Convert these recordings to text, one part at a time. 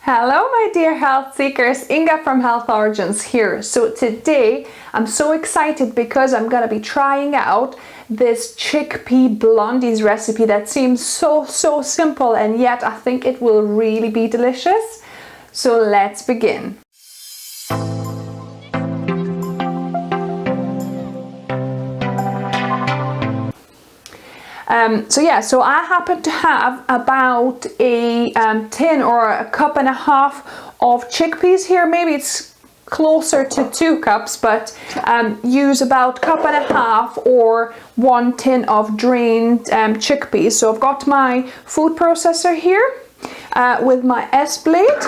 Hello my dear health seekers, Inga from Health Origins here. So today I'm so excited because I'm gonna be trying out this Chickpea Blondies recipe that seems so simple, and yet I think it will really be delicious. So let's begin. So I happen to have about a tin or a cup and a half of chickpeas here. Maybe it's closer to 2 cups, but use about cup and a half or 1 tin of drained chickpeas. So I've got my food processor here with my S-blade.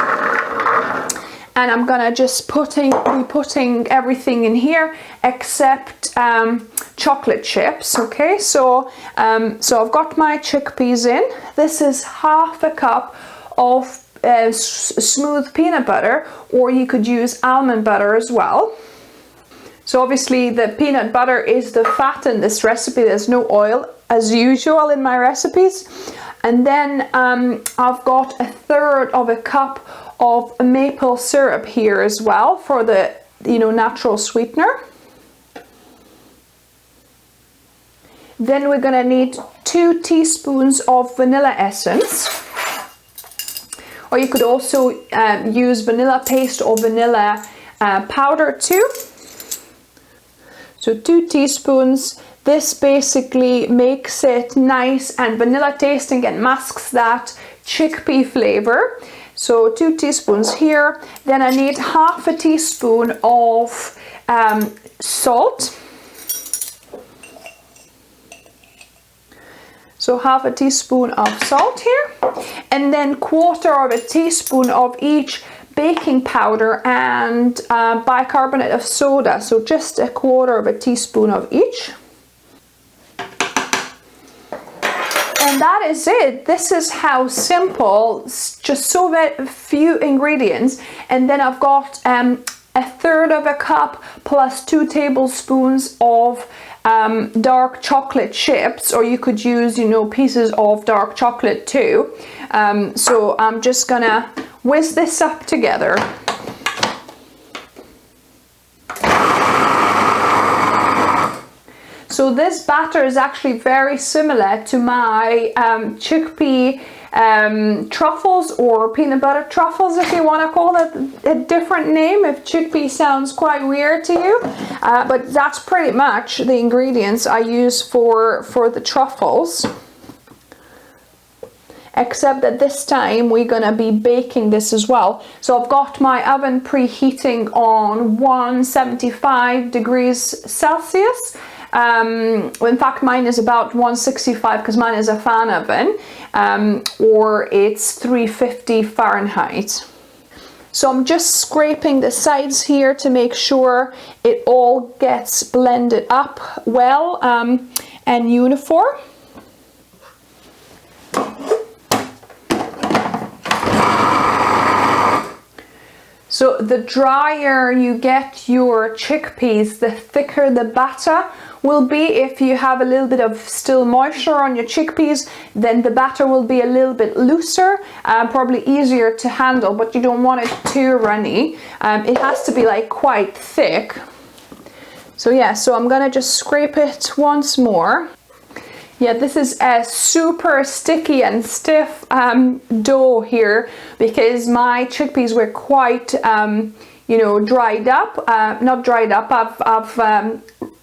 And I'm gonna just be putting everything in here except chocolate chips. Okay, so I've got my chickpeas in. This is half a cup of smooth peanut butter, or you could use almond butter as well. So obviously the peanut butter is the fat in this recipe. There's no oil as usual in my recipes. And then I've got 1/3 of a cup of maple syrup here as well for the natural sweetener. Then we're gonna need 2 teaspoons of vanilla essence, or you could also use vanilla paste or vanilla powder too. So 2 teaspoons. This basically makes it nice and vanilla tasting and masks that chickpea flavor. So 2 teaspoons here. Then I need half a teaspoon of salt. So half a teaspoon of salt here. And then 1/4 teaspoon of each baking powder and bicarbonate of soda. So just 1/4 teaspoon of each. And that is it. This is how simple, just so few ingredients. And then I've got 1/3 cup plus 2 tablespoons of dark chocolate chips, or you could use pieces of dark chocolate too. So I'm just gonna whisk this up together. So this batter is actually very similar to my chickpea truffles, or peanut butter truffles, if you want to call it a different name, if chickpea sounds quite weird to you. But that's pretty much the ingredients I use for the truffles. Except that this time we're gonna be baking this as well. So I've got my oven preheating on 175 degrees Celsius. In fact, mine is about 165 because mine is a fan oven, or it's 350 Fahrenheit. So I'm just scraping the sides here to make sure it all gets blended up well and uniform. So the drier you get your chickpeas, the thicker the batter will be. If you have a little bit of still moisture on your chickpeas, then the batter will be a little bit looser, probably easier to handle, but you don't want it too runny. It has to be like quite thick. So yeah, so I'm gonna just scrape it once more. Yeah, this is a super sticky and stiff dough here because my chickpeas were quite, dried up. Not dried up, I've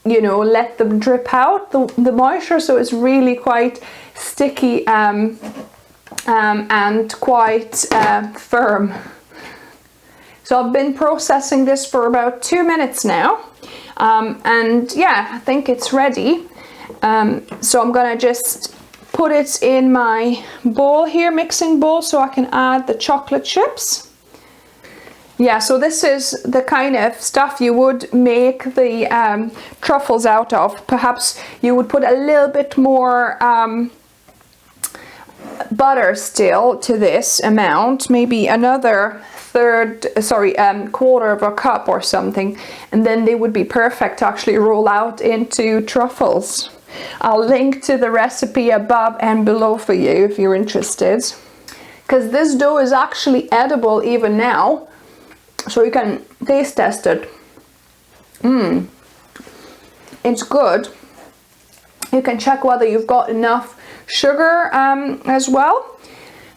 let them drip out the moisture, so it's really quite sticky and quite firm. So I've been processing this for about 2 minutes now, and yeah, I think it's ready. So I'm gonna just put it in my bowl here, mixing bowl, so I can add the chocolate chips. Yeah, so this is the kind of stuff you would make the truffles out of. Perhaps you would put a little bit more butter still to this amount, maybe another 1/4 cup or something, and then they would be perfect to actually roll out into truffles. I'll link to the recipe above and below for you if you're interested. because this dough is actually edible even now, so you can taste test it. It's good. You can check whether you've got enough sugar as well.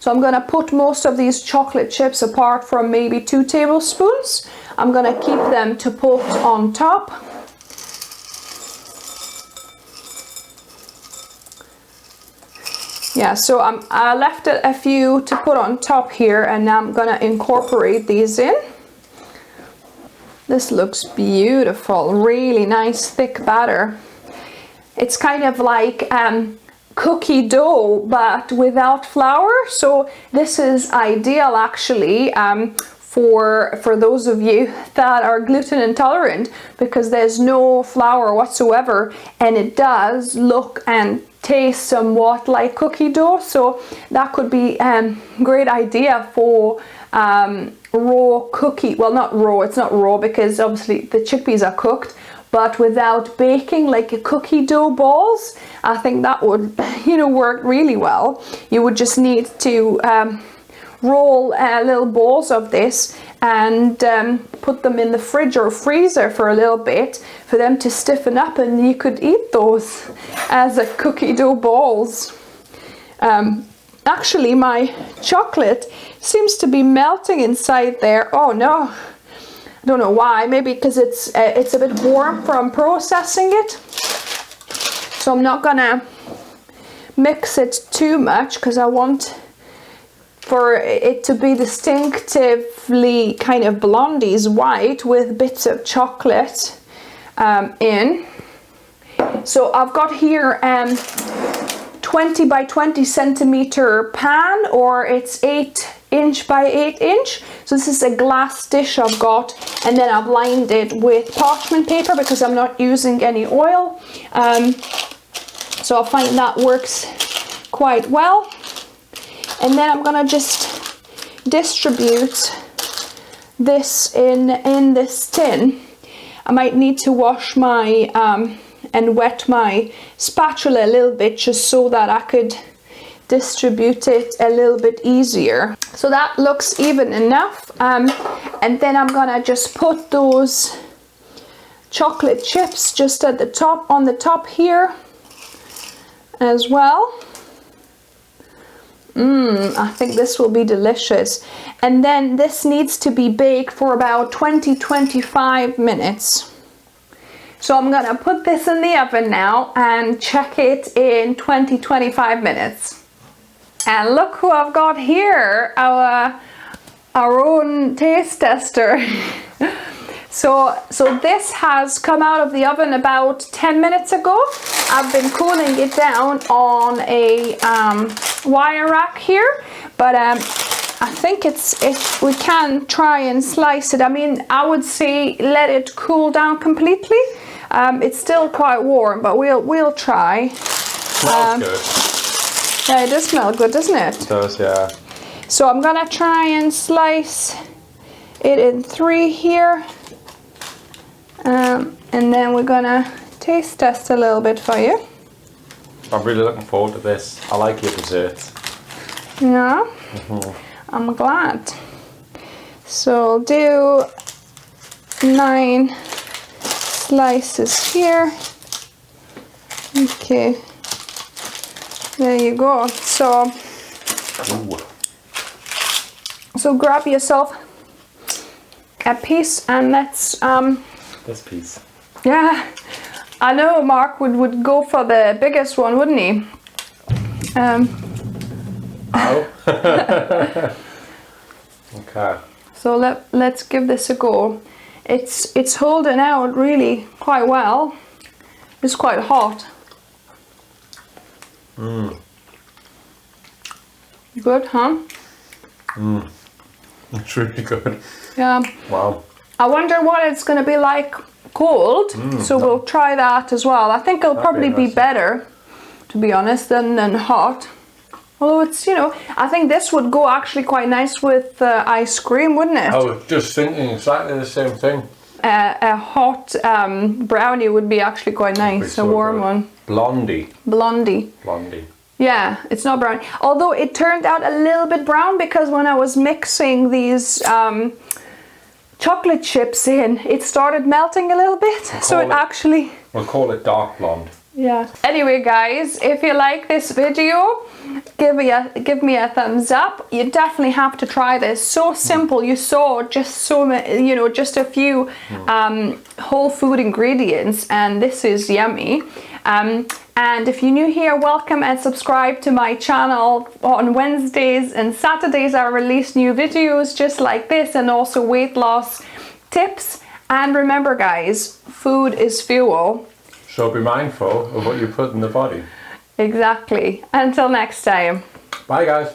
So I'm gonna put most of these chocolate chips, apart from maybe 2 tablespoons. I'm gonna keep them to put on top. Yeah, so I left a few to put on top here, and now I'm gonna incorporate these in. This looks beautiful, really nice thick batter. It's kind of like cookie dough but without flour, so this is ideal actually for those of you that are gluten intolerant, because there's no flour whatsoever, and it does look and taste somewhat like cookie dough. So that could be a great idea for raw cookie, well, not raw, it's not raw because obviously the chickpeas are cooked, but without baking, like a cookie dough balls. I think that would, you know, work really well. You would just need to roll little balls of this and put them in the fridge or freezer for a little bit for them to stiffen up, and you could eat those as a cookie dough balls. Actually, my chocolate seems to be melting inside there. Oh no, I don't know why. Maybe because it's a bit warm from processing it. So I'm not gonna mix it too much because I want for it to be distinctively kind of Blondies white with bits of chocolate in. So I've got here 20 by 20 centimeter pan, or it's 8 inch by 8 inch. So this is a glass dish I've got, and then I've lined it with parchment paper because I'm not using any oil. So I find that works quite well. And then I'm gonna just distribute this in this tin. I might need to wash my and wet my spatula a little bit just so that I could distribute it a little bit easier. So that looks even enough. And then I'm gonna just put those chocolate chips just at the top, on the top here as well. I think this will be delicious. And then this needs to be baked for about 20-25 minutes. So I'm gonna put this in the oven now and check it in 20-25 minutes. And look who I've got here, our own taste tester. So this has come out of the oven about 10 minutes ago. I've been cooling it down on a wire rack here, but I think we can try and slice it. I mean, I would say let it cool down completely. It's still quite warm, but we'll try. Smells good. Yeah, it does smell good, doesn't it? It does, yeah. So I'm gonna try and slice it in 3 here. And then we're gonna taste test a little bit for you. I'm really looking forward to this. I like your desserts. Yeah, I'm glad. So I'll do 9 slices here. Okay, there you go. So grab yourself a piece and let's this piece. Yeah, I know Mark would go for the biggest one, wouldn't he? Okay. So let's give this a go. It's holding out really quite well. It's quite hot. Good, huh? It's really good. Yeah. Wow. I wonder what it's going to be like cold. So we'll try that as well. I think it'll probably be better, to be honest, than hot. Although it's, you know, I think this would go actually quite nice with ice cream, wouldn't it? I was just thinking exactly the same thing. A hot brownie would be actually quite nice. So a warm good. one. Blondie. Blondie. Blondie. Yeah, it's not brown. Although it turned out a little bit brown because when I was mixing these chocolate chips in, it started melting a little bit. So it actually... We'll call it dark blonde. Yeah. Anyway, guys, if you like this video, give me a thumbs up. You definitely have to try this. So simple. You saw just so many, you know, just a few whole food ingredients, and this is yummy. And if you're new here, welcome and subscribe to my channel. On Wednesdays and Saturdays I release new videos just like this, and also weight loss tips. And remember, guys, food is fuel. So be mindful of what you put in the body. Exactly. Until next time. Bye, guys.